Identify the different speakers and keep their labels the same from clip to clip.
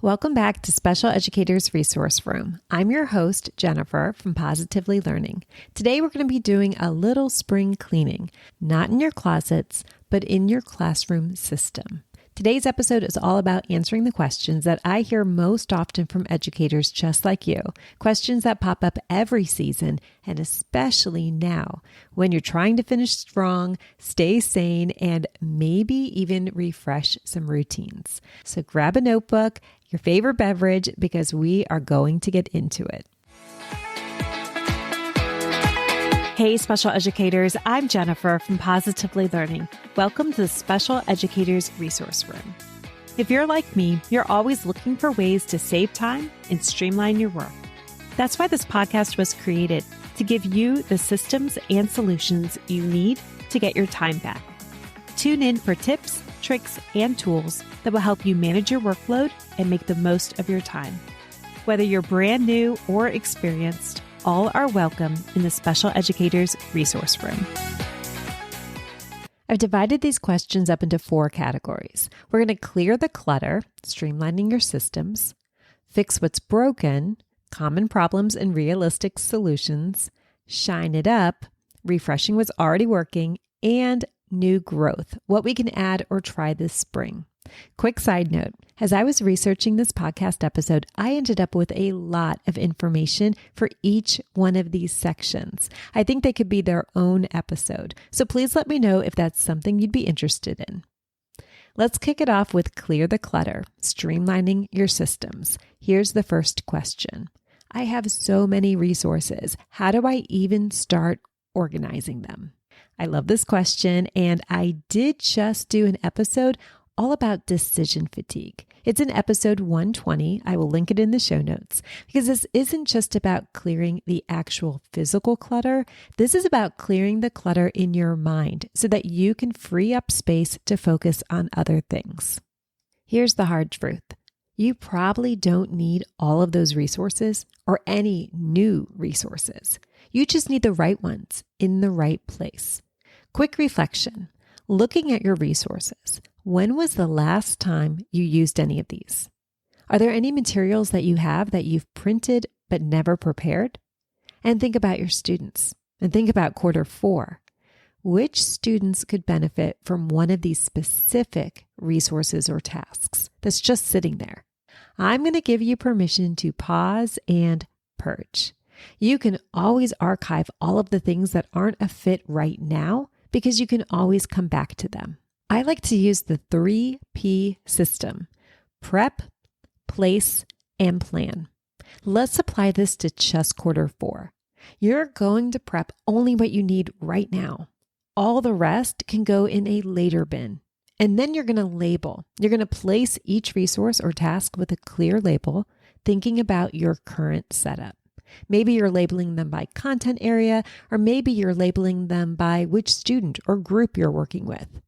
Speaker 1: Welcome back to Special Educators Resource Room. I'm your host, Jennifer from Positively Learning. Today we're going to be doing a little spring cleaning, not in your closets, but in your classroom system. Today's episode is all about answering the questions that I hear most often from educators just like you, questions that pop up every season, and especially now when you're trying to finish strong, stay sane, and maybe even refresh some routines. So grab a notebook, your favorite beverage, because we are going to get into it. Hey, special educators, I'm Jennifer from Positively Learning. Welcome to the Special Educators Resource Room. If you're like me, you're always looking for ways to save time and streamline your work. That's why this podcast was created, to give you the systems and solutions you need to get your time back. Tune in for tips, tricks, and tools that will help you manage your workload and make the most of your time. Whether you're brand new or experienced, all are welcome in the Special Educators Resource Room. I've divided these questions up into 4 categories. We're going to clear the clutter, streamlining your systems, fix what's broken, common problems and realistic solutions, shine it up, refreshing what's already working, and new growth, what we can add or try this spring. Quick side note, as I was researching this podcast episode, I ended up with a lot of information for each one of these sections. I think they could be their own episode, so please let me know if that's something you'd be interested in. Let's kick it off with clear the clutter, streamlining your systems. Here's the first question. I have so many resources. How do I even start organizing them? I love this question, and I did just do an episode all about decision fatigue. It's in episode 120. I will link it in the show notes because this isn't just about clearing the actual physical clutter. This is about clearing the clutter in your mind so that you can free up space to focus on other things. Here's the hard truth. You probably don't need all of those resources or any new resources. You just need the right ones in the right place. Quick reflection. Looking at your resources, when was the last time you used any of these? Are there any materials that you have that you've printed but never prepared? And think about your students and think about quarter 4. Which students could benefit from one of these specific resources or tasks that's just sitting there? I'm going to give you permission to pause and purge. You can always archive all of the things that aren't a fit right now because you can always come back to them. I like to use the 3P system: prep, place, and plan. Let's apply this to just quarter 4. You're going to prep only what you need right now. All the rest can go in a later bin. And then you're going to label. You're going to place each resource or task with a clear label, thinking about your current setup. Maybe you're labeling them by content area, or maybe you're labeling them by which student or group you're working with.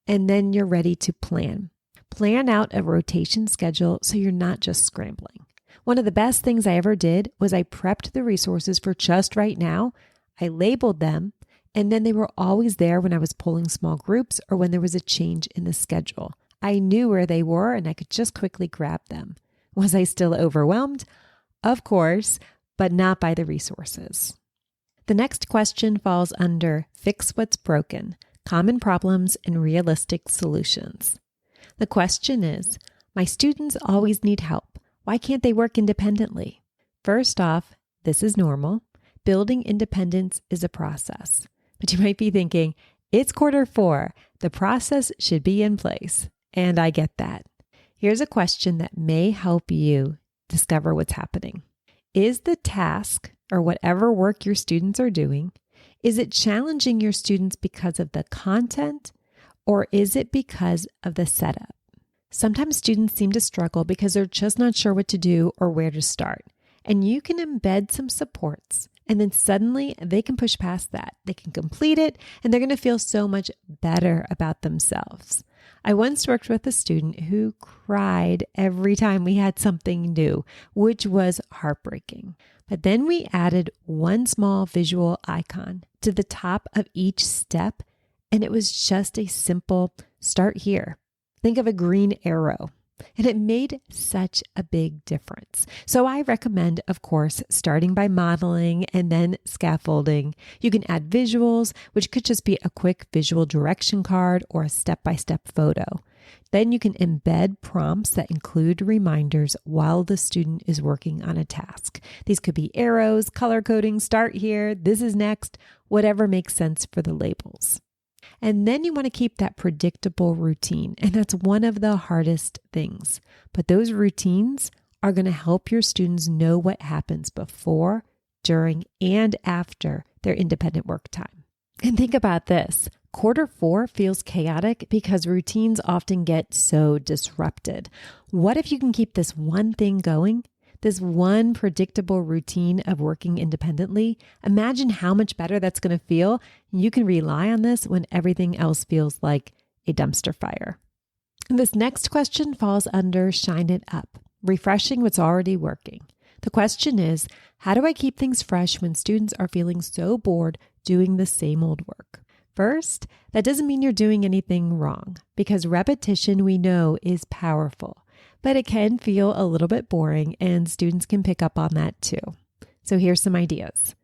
Speaker 1: And then you're ready to plan. Plan out a rotation schedule so you're not just scrambling. One of the best things I ever did was I prepped the resources for just right now. I labeled them, and then they were always there when I was pulling small groups or when there was a change in the schedule. I knew where they were and I could just quickly grab them. Was I still overwhelmed? Of course, but not by the resources. The next question falls under fix what's broken, common problems and realistic solutions. The question is, my students always need help. Why can't they work independently? First off, this is normal. Building independence is a process. But you might be thinking, it's quarter 4. The process should be in place. And I get that. Here's a question that may help you discover what's happening. Is the task, or whatever work your students are doing, is it challenging your students because of the content, or is it because of the setup? Sometimes students seem to struggle because they're just not sure what to do or where to start. And you can embed some supports, and then suddenly they can push past that. They can complete it, and they're going to feel so much better about themselves. I once worked with a student who cried every time we had something new, which was heartbreaking. But then we added one small visual icon to the top of each step, and it was just a simple start here. Think of a green arrow. And it made such a big difference. So I recommend, of course, starting by modeling and then scaffolding. You can add visuals, which could just be a quick visual direction card or a step-by-step photo. Then you can embed prompts that include reminders while the student is working on a task. These could be arrows, color coding, start here, this is next, whatever makes sense for the labels. And then you want to keep that predictable routine. And that's one of the hardest things. But those routines are going to help your students know what happens before, during, and after their independent work time. And think about this. Q4 feels chaotic because routines often get so disrupted. What if you can keep this one thing going? This one predictable routine of working independently? Imagine how much better that's going to feel. You can rely on this when everything else feels like a dumpster fire. And this next question falls under shine it up, refreshing what's already working. The question is, how do I keep things fresh when students are feeling so bored doing the same old work? First, that doesn't mean you're doing anything wrong, because repetition, we know, is powerful. But it can feel a little bit boring, and students can pick up on that too. So here's some ideas.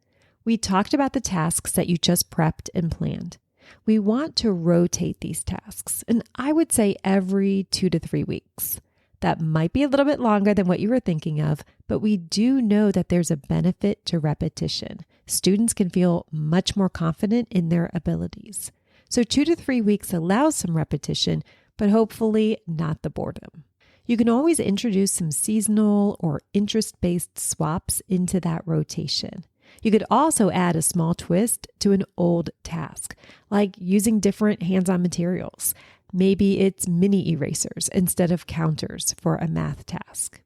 Speaker 1: We talked about the tasks that you just prepped and planned. We want to rotate these tasks, and I would say every 2 to 3 weeks. That might be a little bit longer than what you were thinking of, but we do know that there's a benefit to repetition. Students can feel much more confident in their abilities. So 2 to 3 weeks allows some repetition, but hopefully not the boredom. You can always introduce some seasonal or interest-based swaps into that rotation. You could also add a small twist to an old task, like using different hands-on materials. Maybe it's mini erasers instead of counters for a math task.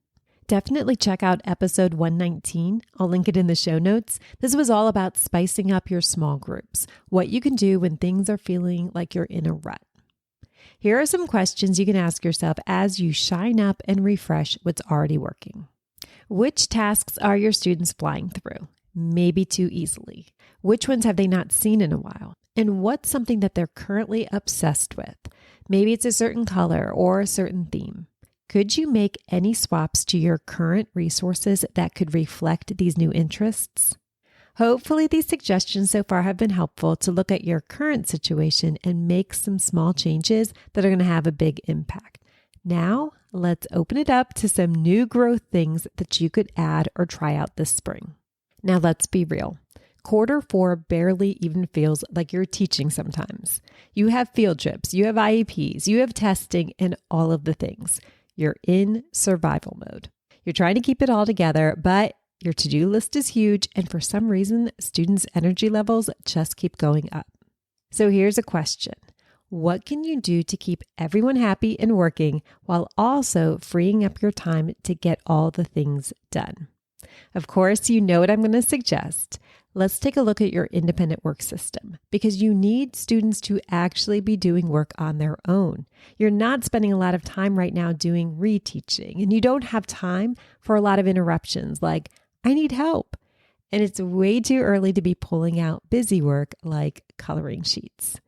Speaker 1: Definitely check out episode 119. I'll link it in the show notes. This was all about spicing up your small groups, what you can do when things are feeling like you're in a rut. Here are some questions you can ask yourself as you shine up and refresh what's already working. Which tasks are your students flying through? Maybe too easily. Which ones have they not seen in a while? And what's something that they're currently obsessed with? Maybe it's a certain color or a certain theme. Could you make any swaps to your current resources that could reflect these new interests? Hopefully these suggestions so far have been helpful to look at your current situation and make some small changes that are going to have a big impact. Now, let's open it up to some new growth things that you could add or try out this spring. Now, let's be real. Q4 barely even feels like you're teaching sometimes. You have field trips, you have IEPs, you have testing, and all of the things. You're in survival mode. You're trying to keep it all together, but your to-do list is huge, and for some reason, students' energy levels just keep going up. So here's a question. What can you do to keep everyone happy and working while also freeing up your time to get all the things done? Of course, you know what I'm going to suggest. Let's take a look at your independent work system, because you need students to actually be doing work on their own. You're not spending a lot of time right now doing reteaching, and you don't have time for a lot of interruptions like, I need help. And it's way too early to be pulling out busy work like coloring sheets.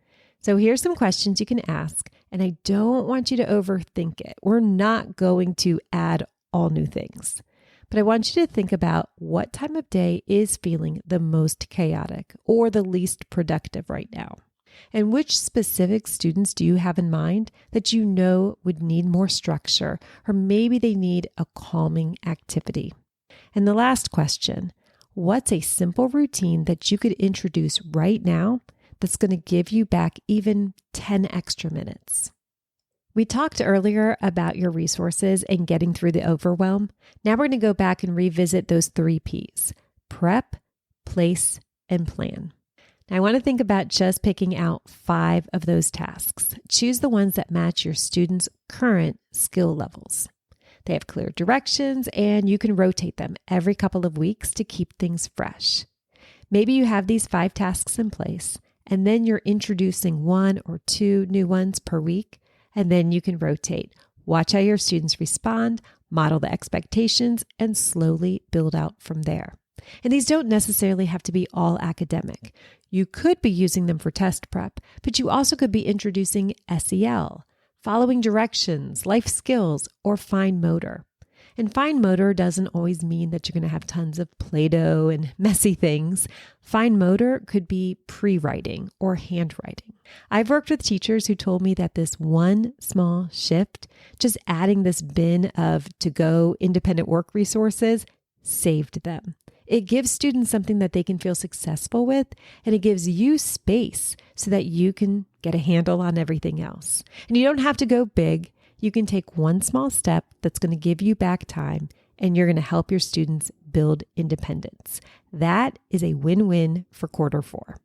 Speaker 1: So here's some questions you can ask, and I don't want you to overthink it. We're not going to add all new things. But I want you to think about what time of day is feeling the most chaotic or the least productive right now. And which specific students do you have in mind that you know would need more structure, or maybe they need a calming activity? And the last question, what's a simple routine that you could introduce right now that's going to give you back even 10 extra minutes? We talked earlier about your resources and getting through the overwhelm. Now we're going to go back and revisit those 3 Ps: prep, place, and plan. Now I want to think about just picking out 5 of those tasks. Choose the ones that match your students' current skill levels. They have clear directions, and you can rotate them every couple of weeks to keep things fresh. Maybe you have these 5 tasks in place, and then you're introducing 1 or 2 new ones per week. And then you can rotate. Watch how your students respond, model the expectations, and slowly build out from there. And these don't necessarily have to be all academic. You could be using them for test prep, but you also could be introducing SEL, following directions, life skills, or fine motor. And fine motor doesn't always mean that you're going to have tons of Play-Doh and messy things. Fine motor could be pre-writing or handwriting. I've worked with teachers who told me that this one small shift, just adding this bin of to-go independent work resources, saved them. It gives students something that they can feel successful with, and it gives you space so that you can get a handle on everything else. And you don't have to go big. You can take one small step that's going to give you back time, and you're going to help your students build independence. That is a win-win for quarter 4.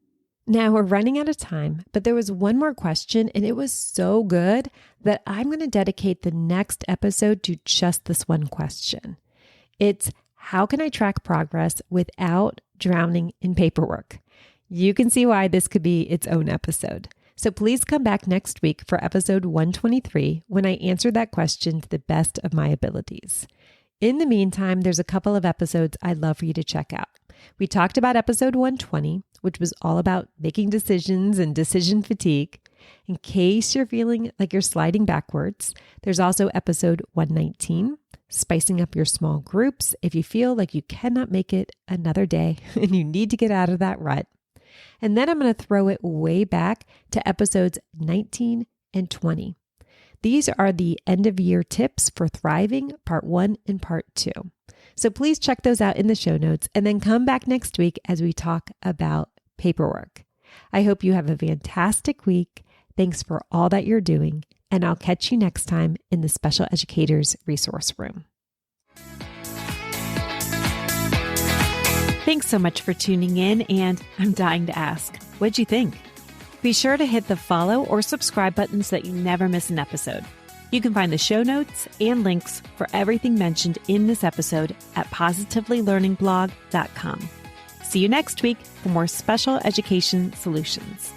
Speaker 1: Now we're running out of time, but there was one more question, and it was so good that I'm going to dedicate the next episode to just this one question. It's, how can I track progress without drowning in paperwork? You can see why this could be its own episode. So please come back next week for episode 123 when I answer that question to the best of my abilities. In the meantime, there's a couple of episodes I'd love for you to check out. We talked about episode 120, which was all about making decisions and decision fatigue. In case you're feeling like you're sliding backwards, there's also episode 119, spicing up your small groups if you feel like you cannot make it another day and you need to get out of that rut. And then I'm going to throw it way back to episodes 19 and 20. These are the end of year tips for thriving, part 1 and part 2. So please check those out in the show notes and then come back next week as we talk about paperwork. I hope you have a fantastic week. Thanks for all that you're doing, and I'll catch you next time in the Special Educators Resource Room. Thanks so much for tuning in, and I'm dying to ask, what'd you think? Be sure to hit the follow or subscribe buttons so that you never miss an episode. You can find the show notes and links for everything mentioned in this episode at positivelylearningblog.com. See you next week for more special education solutions.